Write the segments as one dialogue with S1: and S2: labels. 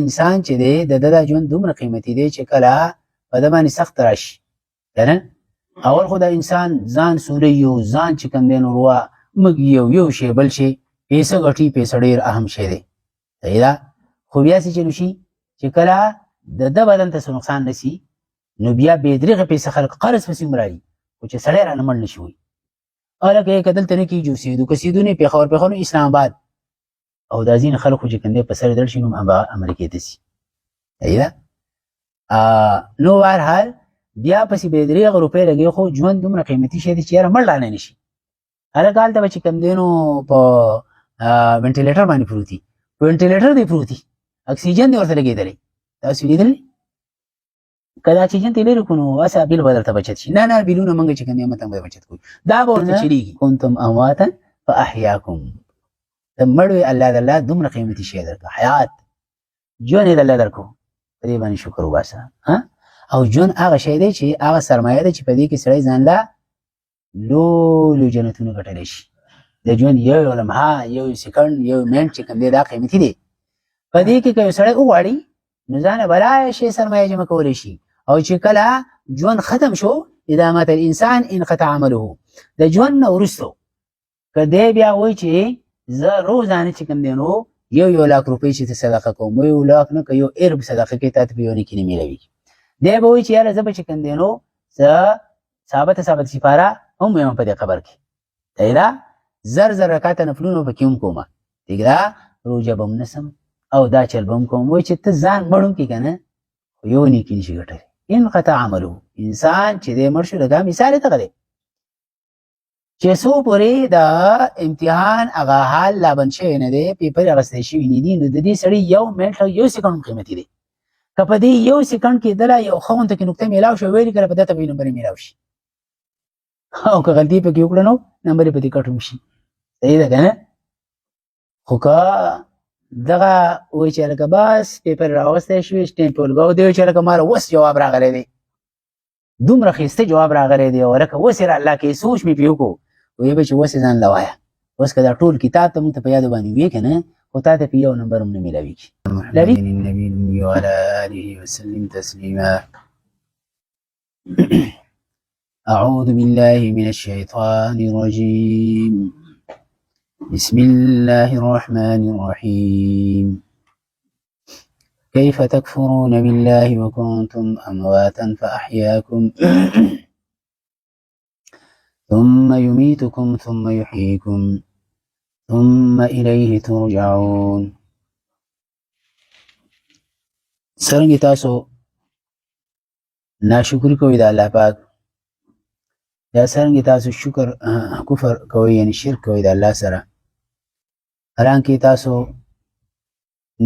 S1: انسان چې دی د د ژوند دومره قیمتي دی چې کله په د باندې سخت راشي کنه اول خو د انسان ځان سوري یو ځان چې کوم دی نو روا مګ یو شی بل شي پیسې غټي پیسې ډیر اهم شی دی دا خو بیا چې شي چې کله د بدن ته نقصان نشي نو بیا به درغه پیسې خلک قرض پسې مرایي او چې سړی را نمړ نشي وي الکه کدل تنه کی جو سیدو کسیدونه په خبر اسلام آباد او دا ځین خلکو چې کنده په سر درشي نو امریکا ته سي ایدا نو هر بیا پسې به درې روپے لګي خو ژوند دومره قیمتي شي چې یاره مړ لاله نشي هر کال ته چې کم دینو په وینټیلیټر باندې پروتي وینټیلیټر دی پروتي اکسیجن دی ورته لګیدل تاسو لیدل کله اکسیجن تلې رکونو واسه بیل بدلته بچت شي نه بیلونه منګه چې کنه مته بچت کوي دا ورته چلیږي کنتم امواتا فاحیاکم تمړوي الله دومره قیمتي شی درکو حیات جون دې الله درکو دې باندې شکر وباسه ها او جون هغه شی دی چې هغه سرمایه ده چې په دې کې سړی ځان لا لو جنتونه غټل شي د جون یو لمحه یو سکند یو منټ چې کوم دی دا قیمتي دی په دې کې کوم سړی وغواړي نو ځان بلای شي سرمایه جمع کول شي او چې کله جون ختم شو اذا مات الانسان انقطع عمله د جون ورستو کله بیا وای چې زه روزانه چې کوم دی نو یو لاک روپۍ چې صدقه کوم یو لاک نه یو ارب صدقه کې ته په یو نه کې نه ملوي دی به وای چې یاره زه به چې کوم دی نو زه ثابت سپاره هم یم په دې خبر کې دا زر رکعات نفلونو په کوم کومه دیګرا روزه بم نسم او دا چل بم کوم وای چې ته ځان مړون کې کنه یو نه کې نشي ګټه ان قطع عمله انسان چې دې مرشد لګا مثال ته غلي چې سو پوری دا امتحان هغه حال لا بنشي نه دی پیپر اغستې شي نه دي نو د دې سړی یو منټ یو سکند قیمتي دی کپه دې یو سکند کې دلا یو خون ته کې نقطه میلاو شو ویل کړه په دته په نمبر میلاو شي او که غلطي په کې وکړنو نمبر په دې کټوم شي صحیح ده کنه خو کا دغه وای چې لکه بس پیپر راوستې شو سټمپ ولګاو دی چې لکه مال وس جواب راغلی دی دومره خسته جواب راغلی دی ورکه وسره الله کې سوچ می پیو کو وای به چې وس ځان لوایا وس کدا ټول کتاب ته مت په یاد باندې وی کنه او ته په یو نمبر هم نه ملوي لري النبي وعلى اله وسلم تسليما أعوذ بالله من الشيطان الرجيم بسم الله الرحمن الرحيم كيف تكفرون بالله وكنتم أمواتا فأحياكم ثم يميتكم ثم يحييكم ثم إليه ترجعون سرنگی تاسو ناشکری کوئی دا اللہ پاک یا څنګه تاسو شکر کفر کوئ یعنی شرک کوئ د الله سره حالانکه تاسو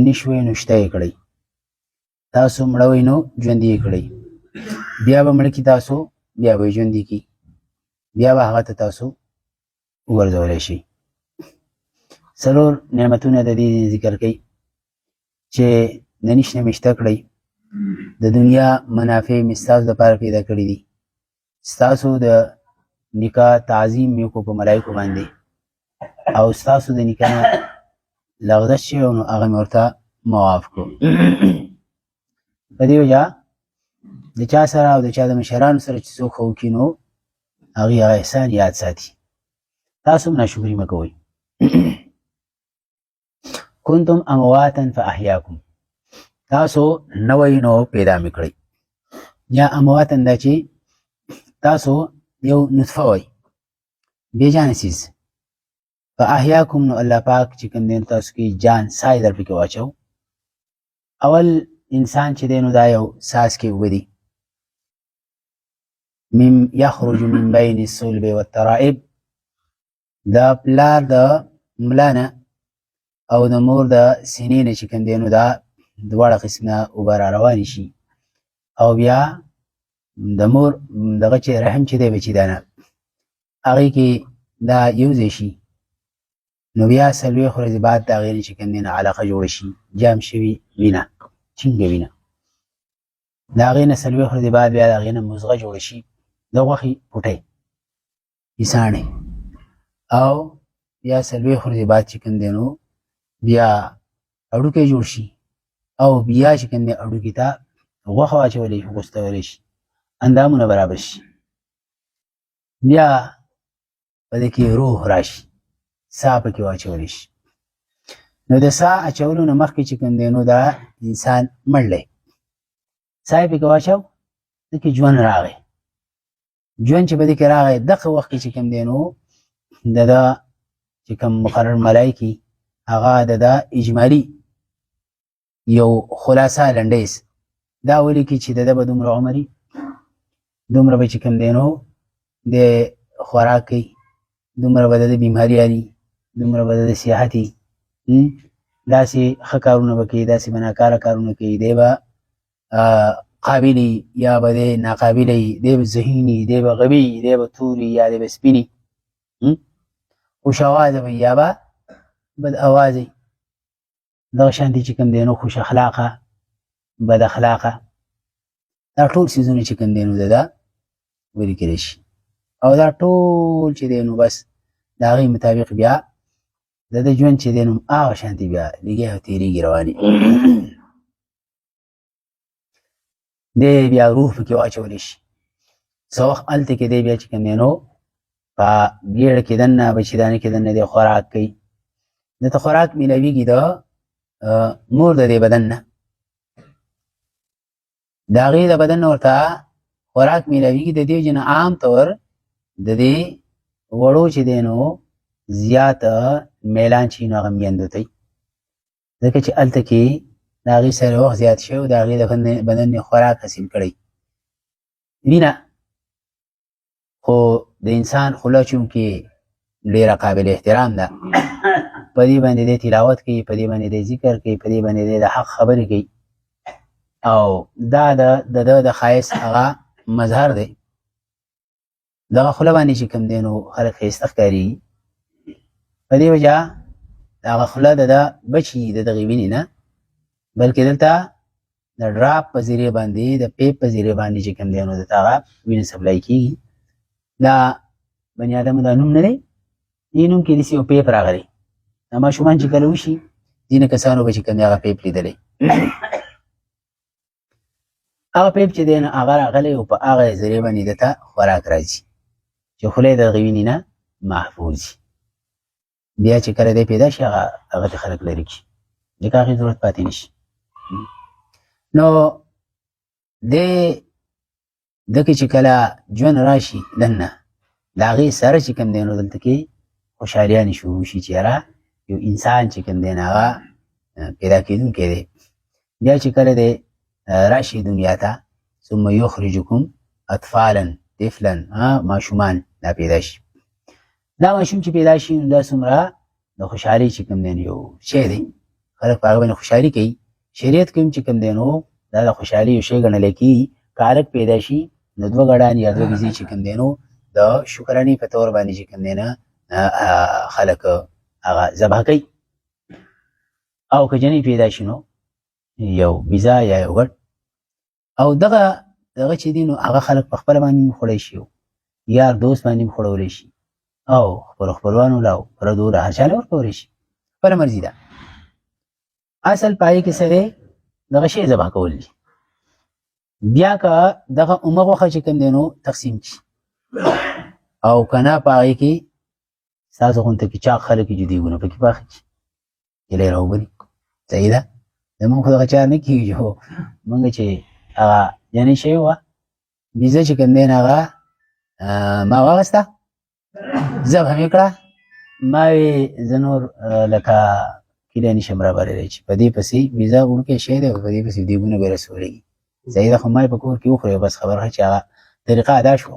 S1: نشوي نشته کړی تاسو مړوي نو ژوندۍ کړی بیا به مړ کی تاسو بیا به ژوندۍ کی بیا به هغه تاسو ورزول شي سرور نعمتونه د دې ذکر کوي چې ننښنه مشته کړی د دنیا منافع مستاز د پاره پیدا کړی دي ستاسو د نکاح تعظیم یو کو په ملائکه باندې او ستاسو د نکاح لغزش شي او هغه مرته معاف کو په دې وجه د چا سره او د چا د مشرانو سره چې څوک خو کینو هغه احسان یاد ساتي تاسو ناشکری مکوئ کنتم امواتا فاحیاکم تاسو نوې نو پیدا میکړی یا امواتا دا چې تاسو یو نطفه وای بیجان سیز فاحیاکم نو الله پاک چې کوم دین تاسو کې جان سای در پکې واچو اول انسان چې دینو دا یو ساس کې ودی مم یخرج من بین الصلب والترائب دا پلار د ملانه او د مور د سینې نه چې کوم دینو دا دواړه قسمه وبر روان شي او بیا د مور دغه چې رحم چې دی بچی دانه هغه کې دا یوځ شي نو بیا سلوي خورځ بعد دا غیر چې کندنه علاقه جوړ شي جام شوی وینا څنګه وینا دا غیر سلوي خورځ بعد بیا دا غیر مزغه جوړ شي دغه پټي ایسانه او بیا سلوي خورځ بعد چې کندنو بیا اړو کې جوړ شي او بیا چې کوم دی اډوکي ته غوښه واچولی شي غوڅولی شي اندامونه برابر شي بیا په دې کې روح راشي ساه پکې واچولی شي نو د ساه اچولو نه مخکې چې کوم دی نو دا انسان مړ دی ساه یې پکې واچو دکې ژوند راغی ژوند چې په دې کې راغی دغه وخت کې چې کوم دی نو د ده چې کوم مقرر ملایکي هغه د ده اجمالي یو خلاصه لنډیز دا ولیکي چې د ده به دومره عمر دومره به چې کوم دی نو د خوراک کوي دومره به د ده بیماري هري دومره به د ده صحت وي داسې ښه کارونه به کوي داسې به ناکاره کارونه کوي دی به قابل یا به دی ناقابل دی به ذهین دی به غبي دی به تور یا دی به سپین خوش اوازه به یا به بد اوازه دغه شانتي چې کوم دی نو خوش اخلاقه بد اخلاقه دا ټول څیزونه چې کوم دی نو د ده ولیکلی شي او دا ټول چې دی نو بس د هغې مطابق بیا د ده ژوند چې دی نو هغه شانتي بیا لګي او تېرېږي روانې دی بیا روح پکې واچولی شي څه وخت هلته کې دی بیا چې کوم دی نو په ګېډه کې دننه بچیدانه کې دننه دی خوراک کوي دته خوراک میلاویږي د مور د دې بدن نه د هغې د بدن نه ورته خوراک میلاویږي د دې وجې نه عام طور د دې وړو چې دی نو زیات میلان چې نو هغه میندو ته ځکه چې هلته کې د هغې سره وخت زیات شوی او د هغې د بدن نه خوراک حاصل کړی وینه خو د انسان خوله چونکې ډېره قابل احترام ده په دې باندې دی تلاوت کوي په دې باندې دی ذکر کوي په دې باندې دی د حق خبرې کوي او دا د ده د ښایست هغه مظهر دی دغه خوله باندې چې کوم دی نو خلک ښایسته ښکارېږي په دې وجه د هغه خوله د ده بچي د دغې وینې نه بلکې دلته د ډراپ په ذریعه باندې د پیپ په ذریعه باندې چې کوم دی نو دته هغه وینه سپلای کېږي دا بني ادمو دا نوم نه دی دې نوم کې داسې یو پیپ راغلی دا ماشومان چې کله وشي ځینې کسانو به چې کوم دی هغه پیپ لیدلی هغه پیپ چې دی نو هغه راغلی او په هغه ذریعه باندې دته خوراک راځي چې خوله یې د هغې وینې نه محفوظ وي بیا چې کله دی پیدا شي هغه ته خلک لرې کړي ځکه هغې ضرورت پاتې نه شي نو دکې چې کله ژوند راشي دننه د هغې سره چې کوم دی نو دلته کې خوشحالیانې شروع شي چې یاره یو انسان چې کوم دی نو هغه پیدا کېدونکی دی بیا چې کله دی راشي دنیا ته ثم یخرجکم اطفالا طفلا ماشومان دا پیدا شي دا ماشوم چې پیدا شي نو دا څومره د خوشحالۍ چې کوم دی نو یو شی دی خلک په هغه باندې خوشحالي کوي شریعت کې هم چې کوم دی نو دا د خوشحالۍ یو شی ګڼلی کېږي که هلک پیدا شي نو دوه ګډان یا دوه ګیزې چې کوم دی نو د شکرانې په طور باندې چې کوم دی نه خلک هغه ذبح کوي او که جنۍ پیدا شي نو یو بیزه یا یو ګډ او دغه چې دی نو هغه خلک په خپله باندې هم خوړی شي یار دوست باندې هم خوړولی شي او خپلو خپلوانو له او پردو له هر چا له ورکولی شي خپله مرضي ده اصل پای کې څه دی دغه شی ذبح کول دي بیا که دغه اومه غوښه چې کوم دی نو تقسیم شي او که نه په هغې کې ستاسو غونته کې چاق خلک چې دیګونه پکې پاخه شي جلی راوبلي صحیح ده زمونږ خو دغه چار نه کېږي خو مونږ چې هغه جنۍ شوې وه بیزه چې کوم دی نو هغه ما واخېسته ذبح مې کړه ما وې زه نور لکه کیله نشم رابللی چې په دې پسې بیزه وړوکی شی دی او په دې پسې دیګونه به رسولېږي صحیح ده خو ما یې په کور کې وخورې بس خبره چې هغه طریقه ادا شو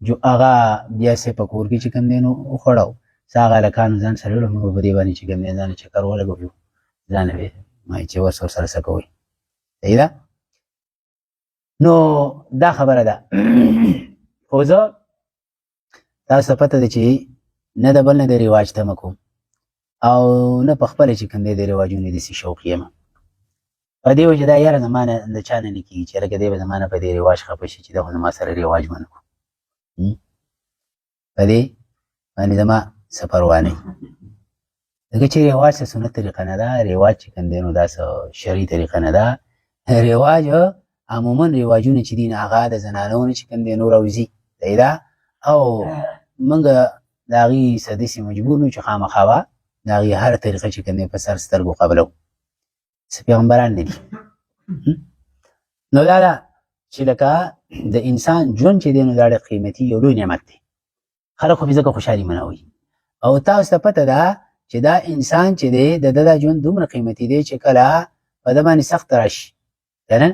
S1: جو هغه بیا سې په کور کې چې کوم دی نو وخوړو څه هغه هلکانو ځان سره وړو موږ په دې باندې چې کوم دی ځان چکر ولګوو ځان یې ما چې ورس ورسره څه کوئ صحیح ده نو دا خبره ده خو زه تاسو ته پته ده چې نه د بل نه د رواج تمه کوم او نه په خپله چې کوم دی د رواجونو داسې شوق یم په دې وجه دا یاره زما نه د چا نه نه کېږي چې لکه دی به زما نه په دې رواج خفه شي چې ده خو زما سره رواج ونه کړو په دې باندې زما څه پروا نه دغه چې رواج څه سنت طریقه نه ده، رواج چې کوم دی نو دا څه شرعي طریقه نه ده. رواج عموما رواجونه چې دي نه هغه د زنانو نه چې کوم دی نو راوځي دا او موږ د هغې څه داسې مجبور نو چې خامخا به د هغې هر طریقه چې کوم دی په سر سترګو قبلو. څه پیغمبران نه دي. نو دا ده چې لکه د انسان ژوند چې دی نو دا ډېر قیمتي یو لوی نعمت دی. خلک خو پې ځکه خوشحالي منوي او تاسو ته پته ده چې دا انسان چې دی د ده دا ژوند دومره قیمتي دی چې کله په ده باندې سخت راشي کنه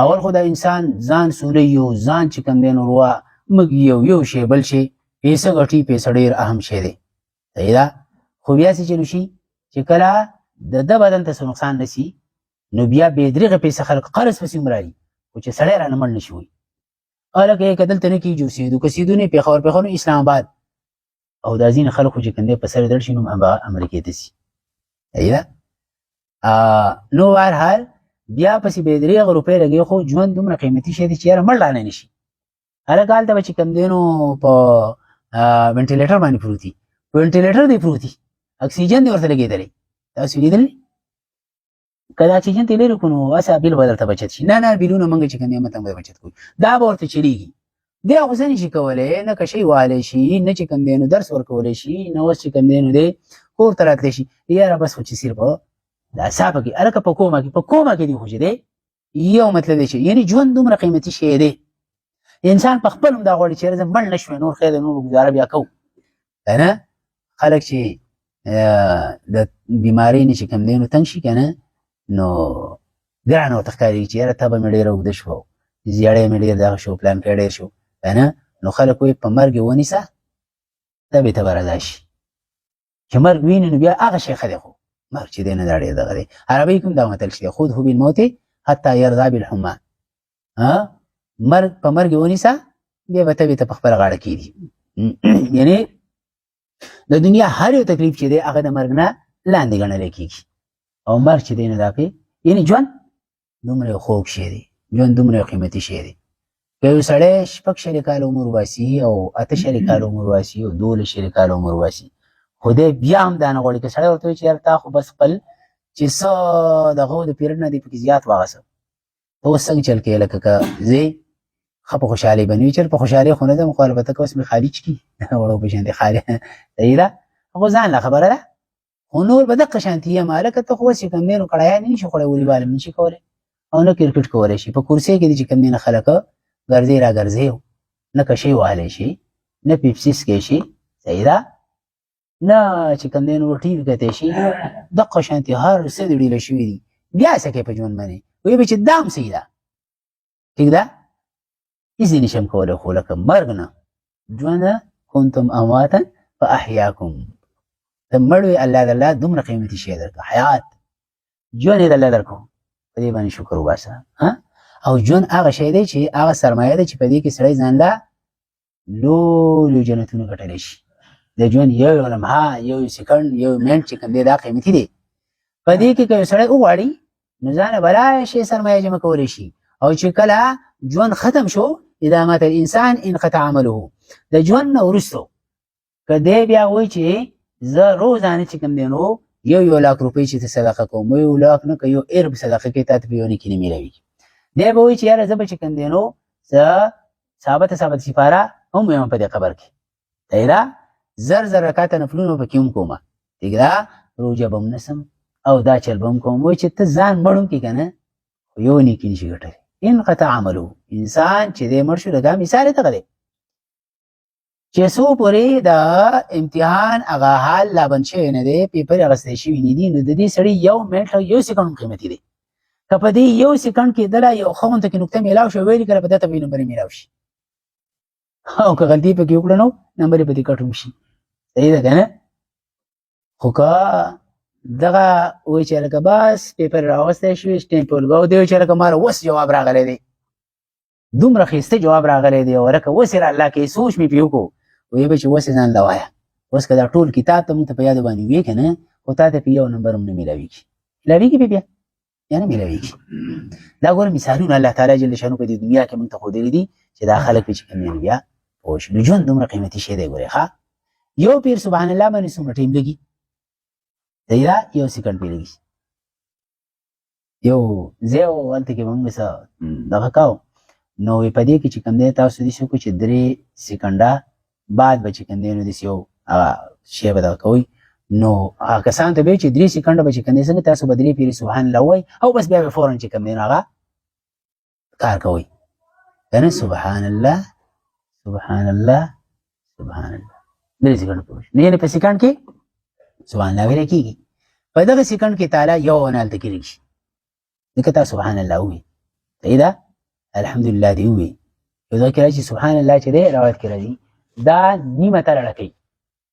S1: اول خو دا انسان ځان سوری یو ځان چې کوم دی نو روا موږ یو شی بل شي پیسه ګټي پیسه ډېر اهم شی دی صحیح ده خو بیا چې چلو شي چې کله د ده بدن ته څه نقصان رسي نو بیا بې درېغه پیسه خلک قرض پسې هم راځي خو چې سړی رانه مړ نه شي وایي هلکه یې که دلته نه کېږي اوسېدو که سېدو نه پېښور نو اسلام آباد او دا ځینې خلک خو چې کوم دی په سر دړ شي نو امریکې ته ځي صحیح ده نو هرحال بیا پسې بې درېغه روپۍ لګوي خو ژوند دومره قیمتي شی دی چې یاره مړ رانه نه شي هلکه هلته به چې کوم دی نو په وینټیلیټر باندې پروت دي په وینټیلیټر دی پروت دي اکسیجن دی ورته لګېدلی تاسو لیدلی که د اکسیجن ته لرې کړو نو هسې بیل به درته بچت شي نه بیلونه موږ چې کوم دی متن به بچت کوو دا به ورته چلېږي دی خو څه نشي کولی نه کشۍ وهلی شي نه چې کوم دی نو درس ورکولی شي نه اوس چې کوم دی نو دی کور ته راتلی شي یاره بس خو چې صرف دا صافه کې هلکه په کومه کې دی خو چې دی یو مطلب دی چې یعنې ژوند دومره قیمتي شی دی انسان په خپل هم دا غواړي چې زه مړ نه شوی نور خیر دی نور ګزاره بیا کوو که نه خلک چې د بیمارۍ نه چې کوم دی نو تنګ شي که نه نو ګرانه ورته ښکارېږي چې یاره تبه مې ډېره اوږده شوه زیړی مې ډېر دغه شو پلان کې ډېر شو که نه نو خلک وایي په مرګ یې ونیسه تبې ته به رضا شي چې مرګ ویني نو بیا هغه شی ښه دی خو مرګ چې دی نه دا ډېر دغه دی عربۍ کوم دا متل چې دی خذه بالموت حتی یرضا بالحما مرګ په مرګ یې ونیسه بیا به تبې ته په خپله غاړه کېږي یعنې د دنیا هر یو تکلیف چې دی هغه د مرګ نه لاندې ګڼلی کېږي او مرګ چې دی نو دا پې یعنې ژوند دومره یو خوږ شی دی ژوند دومره یو قیمتي شی دی که یو سړی 6 کاله عمر وباسي او 8 کاله عمر وباسي او 12 کاله عمر وباسي خو دی بیا هم دا نه غواړي که سړی ورته وایي چې یار تا خو بس خپل چې څه دغه د پیرډ نه دی پکې زیات واغسه ته اوس څنګه چل کوې لکه که زه ښه په خوشحالۍ باندې وي چېرې په خوشحالۍ خو نه ځم خو البته که اوس مې خالي چکي وړو په شانتې خالي صحیح ده خو ځان له خبره ده خو نور به دقه شانتې یم هلکه ته خو اوس چې کوم دی نو کړایان نه شي خوړی ولیبال هم نه شي کولی او نه کرکټ کولی شي په کرسۍ کې دي چې کوم دی نه خلک ګرځې را ګرځې نه کشۍ وهلی شي نه پیپسي څکې شي صحیح ده نه چې کوم دی نو ټي وي کتی شي دقه شانتې هر څه دې ډیله شوي دي بیا څه کوې په ژوند باندې وایي به چې دا هم صحیح ده ټیک ده هېڅ دې نشم کولی خو لکه مرګ نه ژوند کنتم امواتا فاحیاکم ته مړ وې الله د الله دومره قیمتي شی درکړه حیات ژوند یې د الله درکړو په دې باندې شکر وباسه او ژوند هغه شی دی چې هغه سرمایه ده چې په دې کې سړی ځان له لویو جنتونو ګټلی شي د ژوند یو لمحه یو سکند یو منټ چې کوم دی دا قیمتي دی په دې کې که یو سړی وغواړي نو ځان بلا شی سرمایه جمع کولی شي او چې کله ژوند ختم شو اذا مات الانسان انقطع عمله د ژوند نه وروستو که دی بیا وایي چې زه روزانه چې کوم دی نو یو لاک روپۍ چې ته صدقه کوم یو لاک نه که یو ارب صدقه کوې تا ته په یو نیکي نه میلاویږي دی به وایي چې یاره زه به چې کوم دی نو زه ثابت سپاره هم یم په دې قبر کې صحیح ده زر رکاته نفلونه پکې هم کومه ټیک ده روژه به هم نسم او دا چل به هم کوم وایي چې ته ځان مړ هم کړې که نه خو یو نیکي نشي ګټلی انقطع عملو انسان چې دی مړ شو دغه مثال یې دغه دی چې څو پورې د امتحان هغه حال لا بند شوی نه دی پیپر اخیستی شوي نه دي نو د دې سړي یو منټ او یو سکند قیمتي دی که په دې یو سکند کې دله یو ښه غونته کې نقطه میلاو شو ویلي کله په ده ته به نمبر میلاو شي او که غلطي پکې وکړه نو نمبر یې په دې کټ هم شي صحیح ده که نه خو که دغه وایي چې هلکه بس پیپر راوستی شوي سټیمپ ولګه او دی وایي چې هلکه ما اوس جواب راغلی دی دومره ښایسته جواب راغلی دی او هلکه اوس یې الله کې سوچ مې پرې وکړو وایي به چې اوس یې ځان له وایه اوس که دا ټول کتاب ته مونږ ته په یادو باندې ویې که نه خو تا ته په یو نمبر هم نه میلاویږي میلاویږي بیا یا نه میلاویږي دا ګوره مثالونه الله تعالی جل شانو په دې دنیا کې مونږ ته ښودلي دي چې دا خلک پې چې کوم یعنې بیا پوه شو ژوند دومره قیمتي شی دی ګورې ښه یو پیر سبحان الله باندې څومره ټیم لګي صحیح ده یو سکند پې لګي یو ځای و هلته کې به موږ څه دغه کوو نو په دې کې چې کوم دی تاسو داسې وکړو چې 3 سکنډه بعد به چې کوم دی نو داسې یو شی به دغه کوئ نو هغه کسانو ته به چې 3 سکنډه به چې کوم دی څنګه تاسو به 3 پیرې سبحان الله وایئ او بس بیا به فورا چې کوم دی نو هغه کار کوئ که نه سبحان الله سبحان الله سبحان الله 3 سکنډ پوه شو نو یعنې په سکنډ کې سبحان الله ویلی کېږي په دغه سکنډ کې تعالی یو ونه هلته کې لږي ځکه تا سبحان الله ووایي صحیح ده الحمدلله دې ووایي یو ځای کې راځي سبحان الله چې دی روایت کې راځي دا نیمه تلړه کوي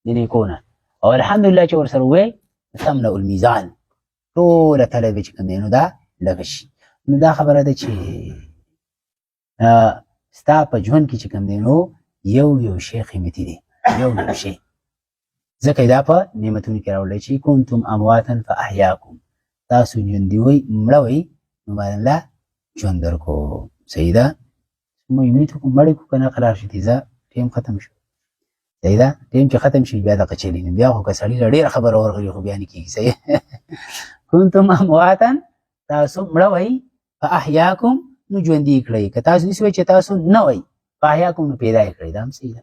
S1: د نیکونه او الحمدلله چې ورسره ووایي تملأ الميزان ټوله تله به چې کوم دی نو دا لږه شي نو دا خبره ده چې ستا په ژوند کې چې کوم دی نو یو شی قیمتي دی یو شی ځکه دا په نعمتونو کې راوړلی چې کنتم امواتا فاحیاکم تاسو ژوندي وئ مړه وئ نو باید الله ژوند درکو صحیح ده میمیت کو مړی کو که نه قرار شي تیزه ټیم ختم شو صحیح ده ټیم چې ختم شي بیا دغه چلی نو بیا خو که سړي له ډېره خبره ورغلي خو بیا نه کېږي صحیح کنتم امواتا تاسو مړه وئ فاحیاکم نو ژوندي یې کړئ که تاسو داسې وئ چې تاسو نه وئ فاحیاکم نو پیدا یې کړئ دا هم صحیح ده